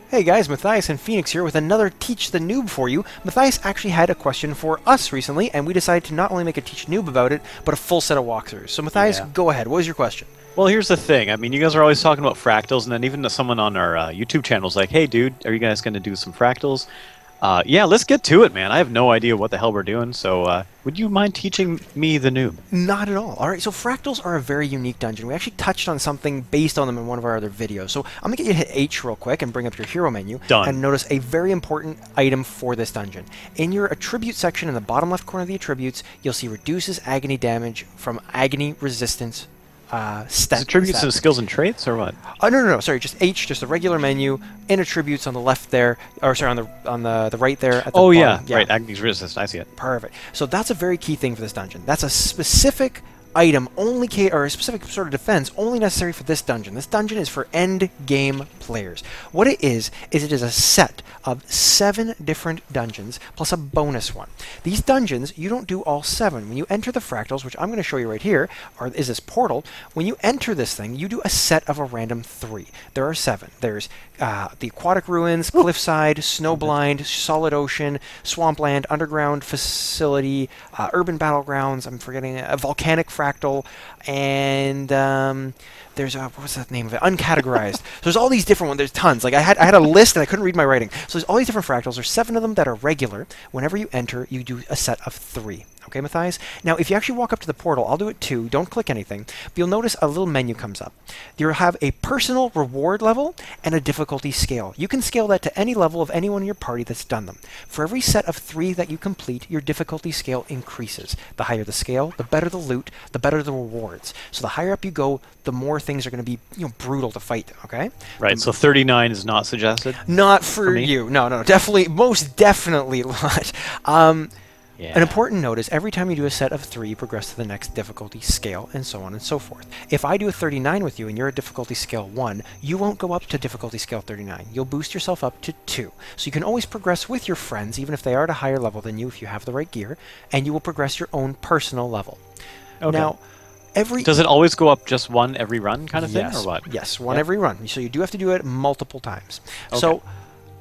Hey guys, Matthais and Fenix here with another Teach the Noob for you. Matthais actually had a question for us recently, and we decided to not only make a Teach Noob about it, but a full set of walkthroughs. So Matthais, go ahead. What was your question? Well, here's the thing. I mean, you guys are always talking about fractals, and then even someone on our YouTube channel is like, hey, dude, are you guys going to do some fractals? Yeah, let's get to it, man. I have no idea what the hell we're doing, so would you mind teaching me the noob? Not at all. All right, so fractals are a very unique dungeon. We actually touched on something based on them in one of our other videos. So I'm going to get you to hit H real quick and bring up your hero menu. Done. And notice a very important item for this dungeon. In your attribute section in the bottom left corner of the attributes, you'll see reduces agony damage from agony resistance stat. Attributes to skills and traits, or what? No, sorry, just H, just a regular menu, in attributes on the left there, or sorry, on the right there at the bottom. Yeah, right, Agony's resistance, I see it. Perfect. So that's a very key thing for this dungeon. That's a specific item, or a specific sort of defense, only necessary for this dungeon. This dungeon is for end game players. What it is it is a set of 7 different dungeons plus a bonus one. These dungeons, you don't do all 7. When you enter the fractals, which I'm going to show you right here, or is this portal, when you enter this thing, you do a set of a random 3. There are 7. There's the aquatic ruins, cliffside, snowblind, solid ocean, swampland, underground facility, urban battlegrounds, I'm forgetting, a volcanic fractal, and there's what was that name of it? Uncategorized. So there's all these different ones. There's tons. Like I had a list and I couldn't read my writing. So there's all these different fractals. There's 7 of them that are regular. Whenever you enter, you do a set of 3. Okay, Matthais? Now, if you actually walk up to the portal, I'll do it too. Don't click anything. But you'll notice a little menu comes up. You'll have a personal reward level and a difficulty scale. You can scale that to any level of anyone in your party that's done them. For every set of 3 that you complete, your difficulty scale increases. The higher the scale, the better the loot, the better the rewards. So the higher up you go, the more things are going to be, brutal to fight, okay? Right, so 39 is not suggested? Not for you. No, definitely, most definitely not. Yeah. An important note is every time you do a set of 3, you progress to the next difficulty scale, and so on and so forth. If I do a 39 with you and you're at difficulty scale 1, you won't go up to difficulty scale 39. You'll boost yourself up to 2. So you can always progress with your friends, even if they are at a higher level than you, if you have the right gear, and you will progress your own personal level. Okay. Now, does it always go up just 1 every run kind of thing, or what? Yes, 1 every run. So you do have to do it multiple times. Okay. So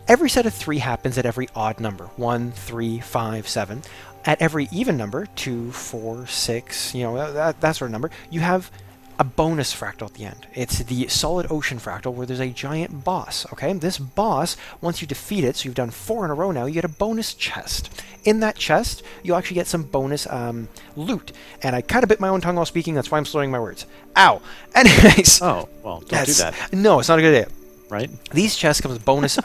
every set of 3 happens at every odd number, 1, 3, 5, 7. At every even number, 2, 4, 6, that sort of number, you have a bonus fractal at the end. It's the solid ocean fractal where there's a giant boss, okay? This boss, once you defeat it, so you've done 4 in a row now, you get a bonus chest. In that chest, you'll actually get some bonus loot. And I kind of bit my own tongue while speaking, that's why I'm slurring my words. Ow! Anyways. Oh, well, don't do that. No, it's not a good idea. Right? These chests come with bonus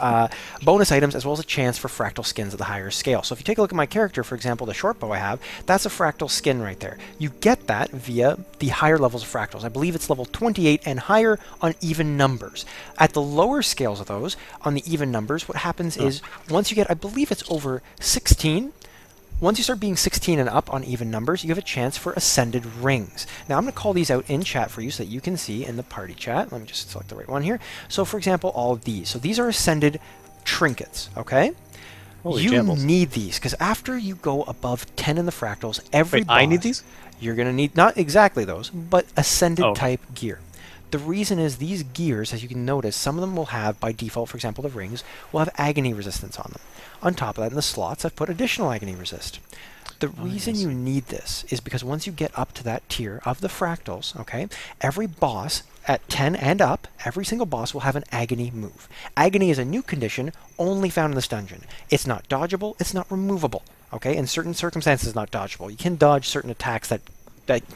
bonus items as well as a chance for fractal skins at the higher scale. So if you take a look at my character, for example, the short bow I have, that's a fractal skin right there. You get that via the higher levels of fractals. I believe it's level 28 and higher on even numbers. At the lower scales of those, on the even numbers, what happens is once you get, I believe it's over 16, once you start being 16 and up on even numbers, you have a chance for ascended rings. Now, I'm going to call these out in chat for you so that you can see in the party chat. Let me just select the right one here. So, for example, all of these. So these are ascended trinkets, okay? Holy you jambles. need these, because after you go above 10 in the fractals, every boss, I need these? You're going to need, not exactly those, but ascended type gear. The reason is these gears, as you can notice, some of them will have, by default, for example, the rings, will have agony resistance on them. On top of that, in the slots, I've put additional agony resist. The reason you need this is because once you get up to that tier of the fractals, okay, every boss at 10 and up, every single boss will have an agony move. Agony is a new condition only found in this dungeon. It's not dodgeable, it's not removable, okay? In certain circumstances, it's not dodgeable. You can dodge certain attacks that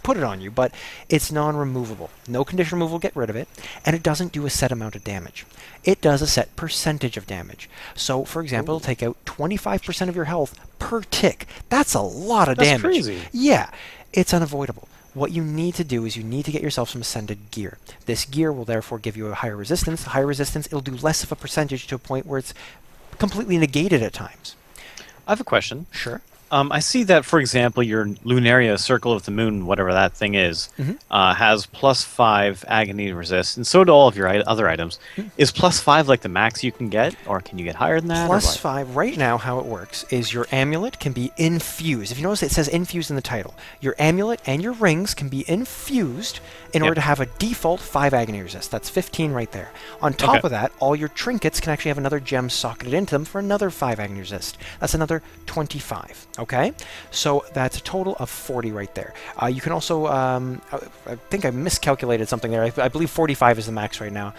put it on you, but it's non-removable. No condition removal will get rid of it, and it doesn't do a set amount of damage. It does a set percentage of damage. So, for example, it'll take out 25% of your health per tick. That's a lot of damage. That's crazy. Yeah, it's unavoidable. What you need to do is you need to get yourself some ascended gear. This gear will therefore give you a higher resistance. Higher resistance, it'll do less of a percentage to a point where it's completely negated at times. I have a question. Sure. I see that, for example, your Lunaria Circle of the Moon, whatever that thing is, has +5 Agony resist, and so do all of your other items. Is +5 like the max you can get, or can you get higher than that? +5, right now how it works is your amulet can be infused. If you notice it says infused in the title. Your amulet and your rings can be infused in order to have a default 5 Agony resist. That's 15 right there. On top of that, all your trinkets can actually have another gem socketed into them for another 5 Agony resist. That's another 25. Okay, so that's a total of 40 right there. You can also, I think I miscalculated something there. I believe 45 is the max right now.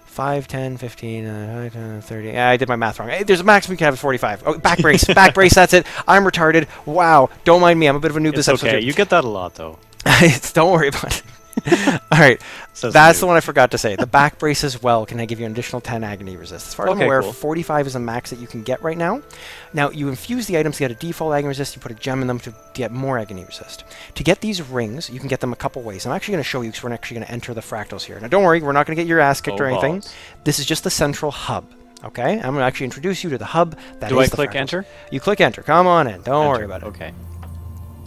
5, 10, 15, 30. I did my math wrong. There's a maximum you can have is 45. Oh, back brace. Back brace, that's it. I'm retarded. Wow. Don't mind me. I'm a bit of a noob this episode. Okay, you get that a lot, though. Don't worry about it. All right, that's the one I forgot to say. The back brace as well can give you an additional 10 Agony resist. As far as I'm aware, 45 is the max that you can get right now. Now, you infuse the items to get a default Agony resist. You put a gem in them to get more Agony resist. To get these rings, you can get them a couple ways. I'm actually going to show you because we're actually going to enter the fractals here. Now, don't worry, we're not going to get your ass kicked or anything. This is just the central hub. Okay, I'm going to actually introduce you to the hub. Do I click enter? You click enter. Come on in. Don't worry about it. Okay.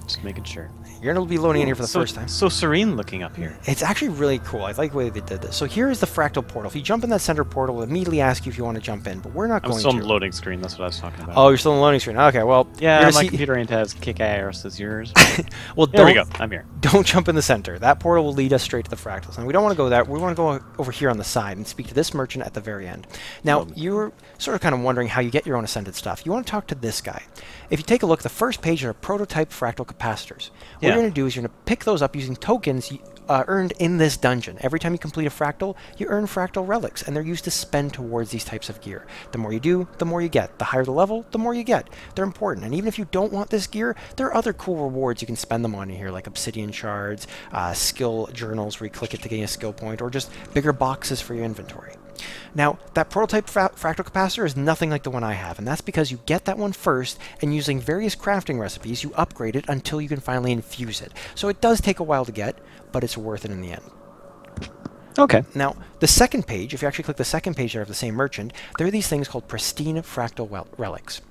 Just making sure. You're going to be loading in here for the first time. So serene looking up here. It's actually really cool. I like the way they did this. So here is the fractal portal. If you jump in that center portal, it'll immediately ask you if you want to jump in, but we're not going to. I'm still on the loading screen. That's what I was talking about. Oh, you're still on the loading screen. Okay, well. Yeah, my computer ain't as kick-ass as yours. Well, there we go. I'm here. Don't jump in the center. That portal will lead us straight to the fractals. And we don't want to go there. We want to go over here on the side and speak to this merchant at the very end. Now, you're sort of kind of wondering how you get your own ascended stuff. You want to talk to this guy. If you take a look, the first page are prototype fractal capacitors. What you're going to do is you're going to pick those up using tokens earned in this dungeon. Every time you complete a fractal, you earn fractal relics, and they're used to spend towards these types of gear. The more you do, the more you get. The higher the level, the more you get. They're important, and even if you don't want this gear, there are other cool rewards you can spend them on in here, like obsidian shards, skill journals where you click it to gain a skill point, or just bigger boxes for your inventory. Now, that prototype fractal capacitor is nothing like the one I have, and that's because you get that one first, and using various crafting recipes, you upgrade it until you can finally infuse it. So it does take a while to get, but it's worth it in the end. Okay. Now, the second page, if you actually click the second page there of the same merchant, there are these things called pristine fractal relics.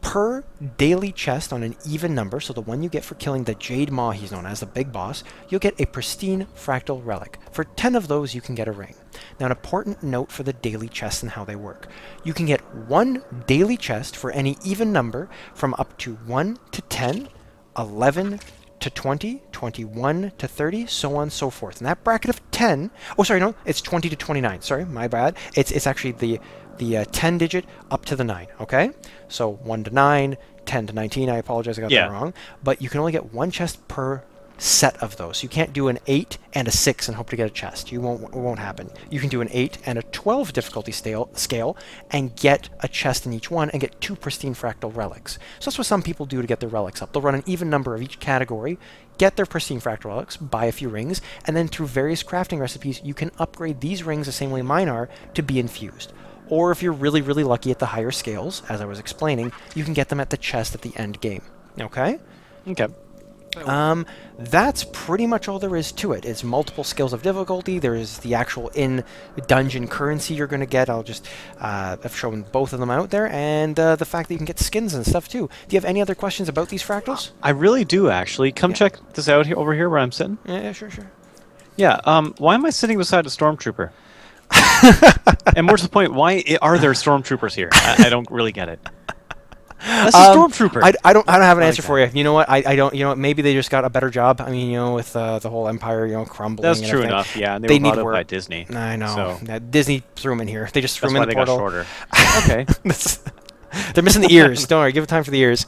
Per daily chest on an even number, so the one you get for killing the Jade Maw, he's known as the big boss, you'll get a pristine fractal relic. For 10 of those, you can get a ring. Now, an important note for the daily chests and how they work. You can get one daily chest for any even number from up to 1 to 10, 11 to 20, 21 to 30, so on and so forth. And that bracket of 10, oh sorry, no, it's 20 to 29, sorry, my bad. It's actually the 10 digit up to the 9, okay? So 1 to 9, 10 to 19, I apologize, I got that wrong. But you can only get one chest per set of those. You can't do an 8 and a 6 and hope to get a chest. It won't happen. You can do an 8 and a 12 difficulty scale and get a chest in each one and get 2 pristine fractal relics. So that's what some people do to get their relics up. They'll run an even number of each category, get their pristine fractal relics, buy a few rings, and then through various crafting recipes, you can upgrade these rings the same way mine are to be infused. Or if you're really, really lucky at the higher scales, as I was explaining, you can get them at the chest at the end game. Okay? Okay. That's pretty much all there is to it. It's multiple scales of difficulty. There's the actual in-dungeon currency you're going to get. I've shown both of them out there, and the fact that you can get skins and stuff too. Do you have any other questions about these fractals? I really do, actually. Come check this out over here where I'm sitting. Yeah, sure. Yeah, why am I sitting beside a stormtrooper? And more to the point, why are there stormtroopers here? I don't really get it. That's a stormtrooper. I don't have an answer for you. You know what? I don't. You know what? Maybe they just got a better job. I mean, you know, with the whole empire, you know, crumbling. That's true enough. Yeah, and they were bought up by Disney. I know. So. Disney threw them in here. They just threw them in the portal. That's why they got shorter. Okay. They're missing the ears. Don't worry. Give it time for the ears.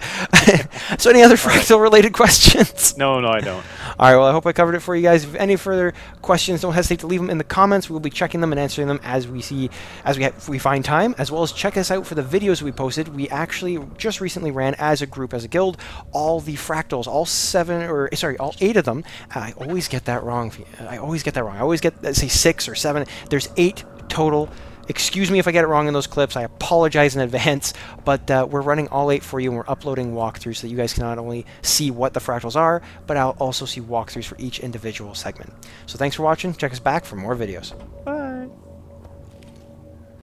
So, any other fractal-related questions? No, I don't. All right. Well, I hope I covered it for you guys. If any further questions, don't hesitate to leave them in the comments. We'll be checking them and answering them as we find time. As well as check us out for the videos we posted. We actually just recently ran as a group, as a guild, all the fractals, all 8 of them. I always get that wrong. I always get, say, 6 or 7. There's 8 total. Excuse me if I get it wrong in those clips. I apologize in advance, but we're running all 8 for you, and we're uploading walkthroughs so that you guys can not only see what the fractals are, but I'll also see walkthroughs for each individual segment. So thanks for watching. Check us back for more videos. Bye.